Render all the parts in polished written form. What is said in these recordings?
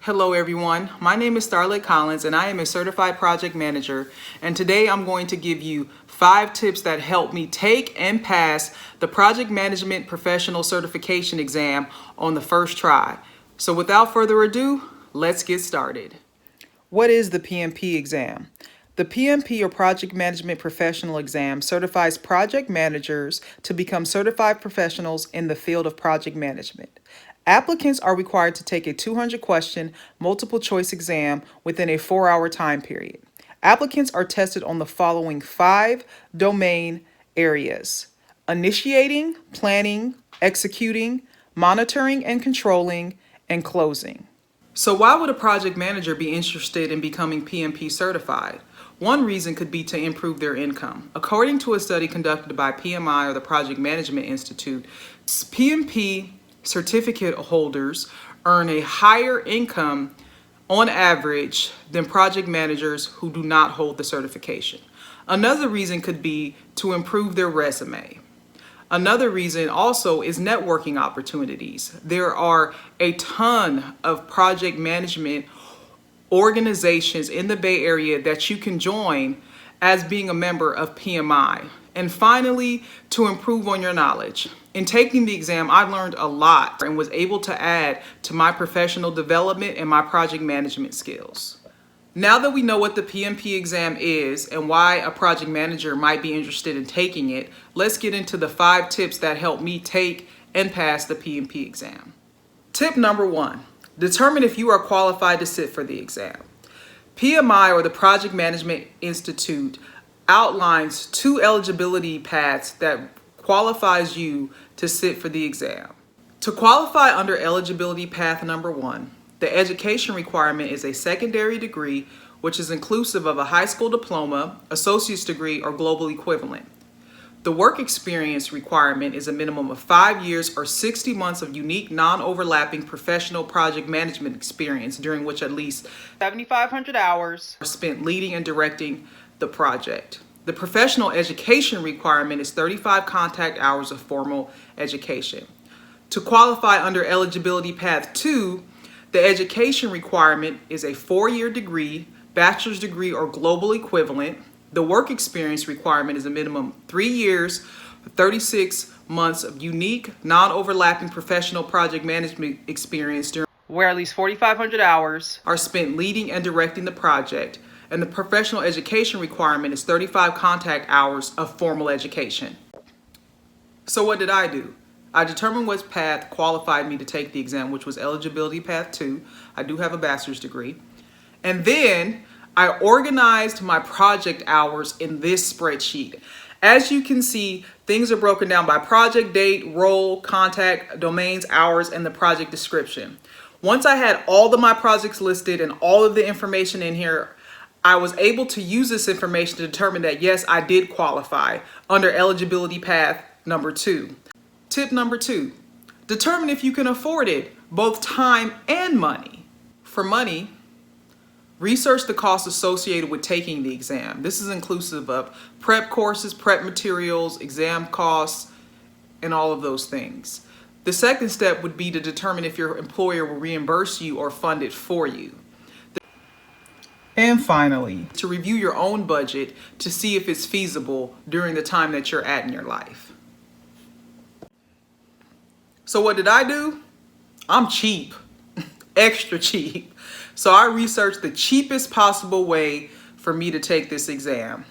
Hello everyone, my name is Starlet Collins and I am a certified project manager, and today I'm going to give you 5 tips that help me take and pass the project management professional certification exam on the first try. So without further ado, let's get started. What is the PMP exam? The PMP, or Project Management Professional Exam, certifies project managers to become certified professionals in the field of project management. Applicants are required to take a 200-question multiple choice exam within a 4-hour time period. Applicants are tested on the following 5 domain areas: initiating, planning, executing, monitoring and controlling, and closing. So why would a project manager be interested in becoming PMP certified? One reason could be to improve their income. According to a study conducted by PMI, or the Project Management Institute, PMP certificate holders earn a higher income on average than project managers who do not hold the certification. Another reason could be to improve their resume. Another reason also is networking opportunities. There are a ton of project management organizations in the Bay Area that you can join as being a member of PMI. And finally, to improve on your knowledge. In taking the exam, I learned a lot and was able to add to my professional development and my project management skills. Now that we know what the PMP exam is and why a project manager might be interested in taking it, let's get into the 5 tips that help me take and pass the PMP exam. Tip number 1. Determine if you are qualified to sit for the exam. PMI, or the Project Management Institute, outlines 2 eligibility paths that qualifies you to sit for the exam. To qualify under eligibility path number 1, the education requirement is a secondary degree, which is inclusive of a high school diploma, associate's degree, or global equivalent. The work experience requirement is a minimum of 5 years or 60 months of unique, non-overlapping professional project management experience, during which at least 7,500 hours are spent leading and directing the project. The professional education requirement is 35 contact hours of formal education. To qualify under eligibility path 2, the education requirement is a 4-year degree, bachelor's degree, or global equivalent. The work experience requirement is a minimum 3 years, 36 months of unique, non-overlapping professional project management experience, where at least 4,500 hours are spent leading and directing the project. And the professional education requirement is 35 contact hours of formal education. So what did I do? I determined what path qualified me to take the exam, which was eligibility path 2. I do have a bachelor's degree. And then I organized my project hours in this spreadsheet. As you can see, things are broken down by project date, role, contact, domains, hours, and the project description. Once I had all of my projects listed and all of the information in here, I was able to use this information to determine that yes, I did qualify under eligibility path number 2. Tip number 2, determine if you can afford it, both time and money. For money, research the costs associated with taking the exam. This is inclusive of prep courses, prep materials, exam costs, and all of those things. The second step would be to determine if your employer will reimburse you or fund it for you. And finally, to review your own budget to see if it's feasible during the time that you're at in your life. So what did I do? I'm cheap, extra cheap. So I researched the cheapest possible way for me to take this exam.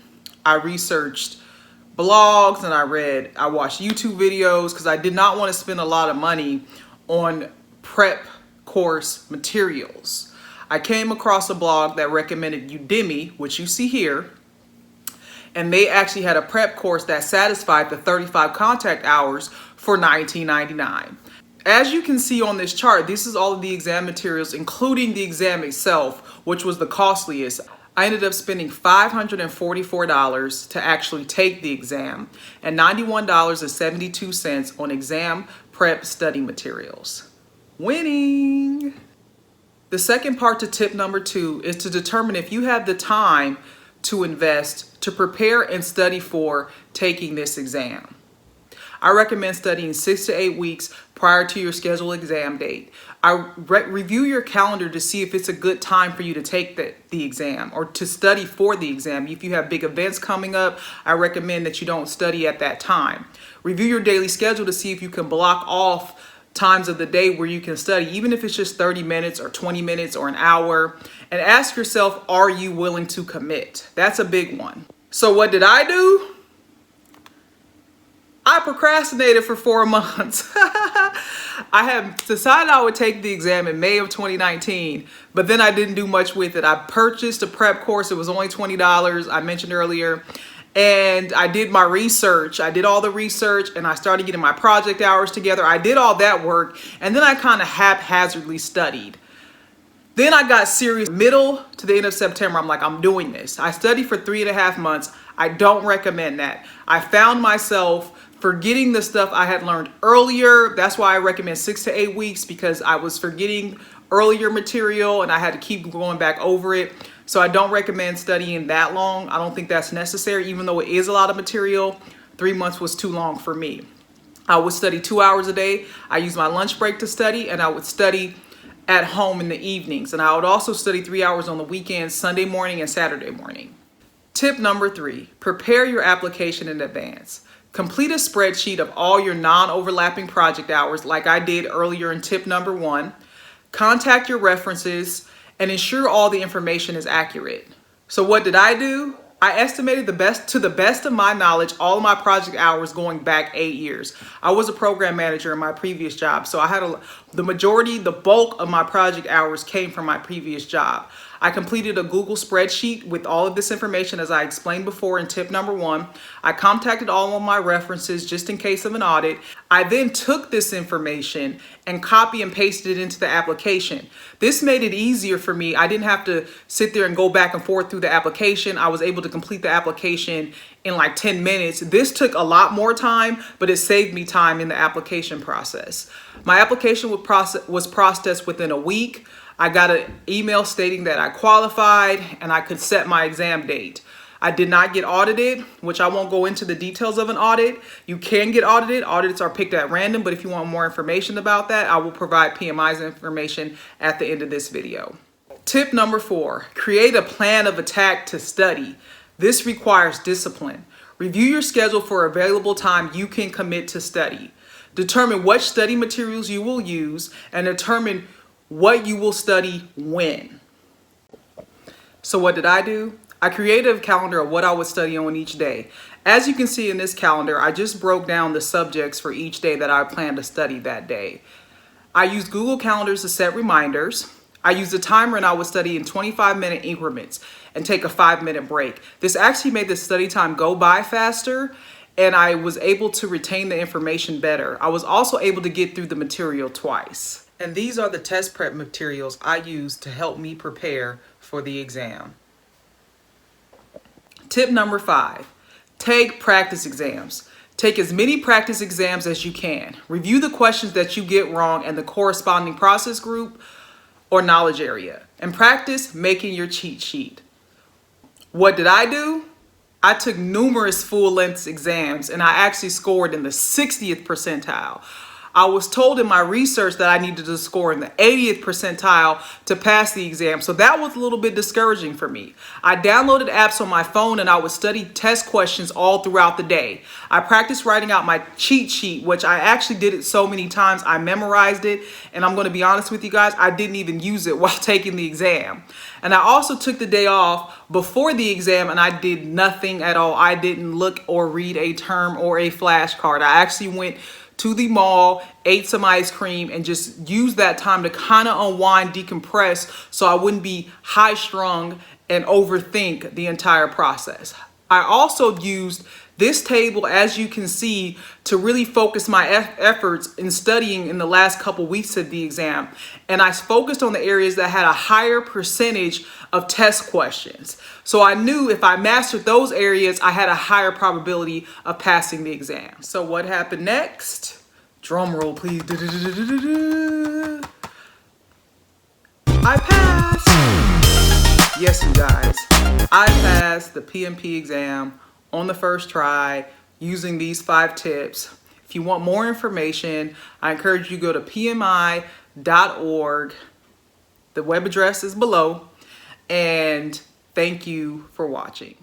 I researched blogs and I watched YouTube videos because I did not want to spend a lot of money on prep course materials. I came across a blog that recommended Udemy, which you see here, and they actually had a prep course that satisfied the 35 contact hours for $19.99. As you can see on this chart, this is all of the exam materials, including the exam itself, which was the costliest. I ended up spending $544 to actually take the exam and $91.72 on exam prep study materials. Winning! The second part to tip number 2 is to determine if you have the time to invest to prepare and study for taking this exam. I recommend studying 6 to 8 weeks prior to your scheduled exam date. I review your calendar to see if it's a good time for you to take the exam or to study for the exam. If you have big events coming up, I recommend that you don't study at that time. Review your daily schedule to see if you can block off times of the day where you can study, even if it's just 30 minutes or 20 minutes or an hour, and ask yourself, are you willing to commit? That's a big one. So what did I do? I procrastinated for 4 months. I had decided I would take the exam in May of 2019, but then I didn't do much with it. I purchased a prep course. It was only $20, I mentioned earlier. And I did my research. I did all the research and I started getting my project hours together. I did all that work and then I kind of haphazardly studied. Then I got serious middle to the end of September. I'm like, I'm doing this. I studied for 3.5 months. I don't recommend that. I found myself forgetting the stuff I had learned earlier. That's why I recommend 6 to 8 weeks, because I was forgetting earlier material and I had to keep going back over it. So I don't recommend studying that long. I don't think that's necessary, even though it is a lot of material. 3 months was too long for me. I would study 2 hours a day. I used my lunch break to study, and I would study at home in the evenings. And I would also study 3 hours on the weekends, Sunday morning and Saturday morning. Tip number 3, prepare your application in advance. Complete a spreadsheet of all your non-overlapping project hours like I did earlier in tip number 1. Contact your references and ensure all the information is accurate. So what did I do? I estimated to the best of my knowledge all of my project hours going back 8 years. I was a program manager in my previous job, so I had the bulk of my project hours came from my previous job. I completed a Google spreadsheet with all of this information, as I explained before in tip number 1. I contacted all of my references just in case of an audit. I then took this information and copy and pasted it into the application. This made it easier for me. I didn't have to sit there and go back and forth through the application. I was able to complete the application in like 10 minutes. This took a lot more time, but it saved me time in the application process. My application was processed within a week. I got an email stating that I qualified and I could set my exam date. I did not get audited, which I won't go into the details of an audit. You can get audited. Audits are picked at random, but if you want more information about that, I will provide PMI's information at the end of this video. Tip number 4, create a plan of attack to study. This requires discipline. Review your schedule for available time you can commit to study. Determine what study materials you will use and determine what you will study when. So what did I do? I created a calendar of what I would study on each day. As you can see in this calendar, I just broke down the subjects for each day that I plan to study that day. I used Google Calendars to set reminders. I used a timer and I would study in 25-minute increments and take a 5-minute break. This actually made the study time go by faster, and I was able to retain the information better. I was also able to get through the material twice. And these are the test prep materials I used to help me prepare for the exam. Tip number 5, take practice exams. Take as many practice exams as you can. Review the questions that you get wrong and the corresponding process group or knowledge area. And practice making your cheat sheet. What did I do? I took numerous full-length exams and I actually scored in the 60th percentile. I was told in my research that I needed to score in the 80th percentile to pass the exam, so that was a little bit discouraging for me. I downloaded apps on my phone and I would study test questions all throughout the day. I practiced writing out my cheat sheet, which I actually did it so many times I memorized it, and I'm going to be honest with you guys, I didn't even use it while taking the exam. And I also took the day off before the exam and I did nothing at all. I didn't look or read a term or a flashcard. I actually went to the mall, ate some ice cream, and just used that time to kind of unwind, decompress, so I wouldn't be high strung and overthink the entire process. I also used this table, as you can see, to really focus my efforts in studying in the last couple weeks of the exam. And I focused on the areas that had a higher percentage of test questions. So I knew if I mastered those areas, I had a higher probability of passing the exam. So what happened next? Drum roll, please. I passed. Yes, you guys. I passed the PMP exam on the first try using these 5 tips. If you want more information, I encourage you to go to PMI.org. The web address is below. And thank you for watching.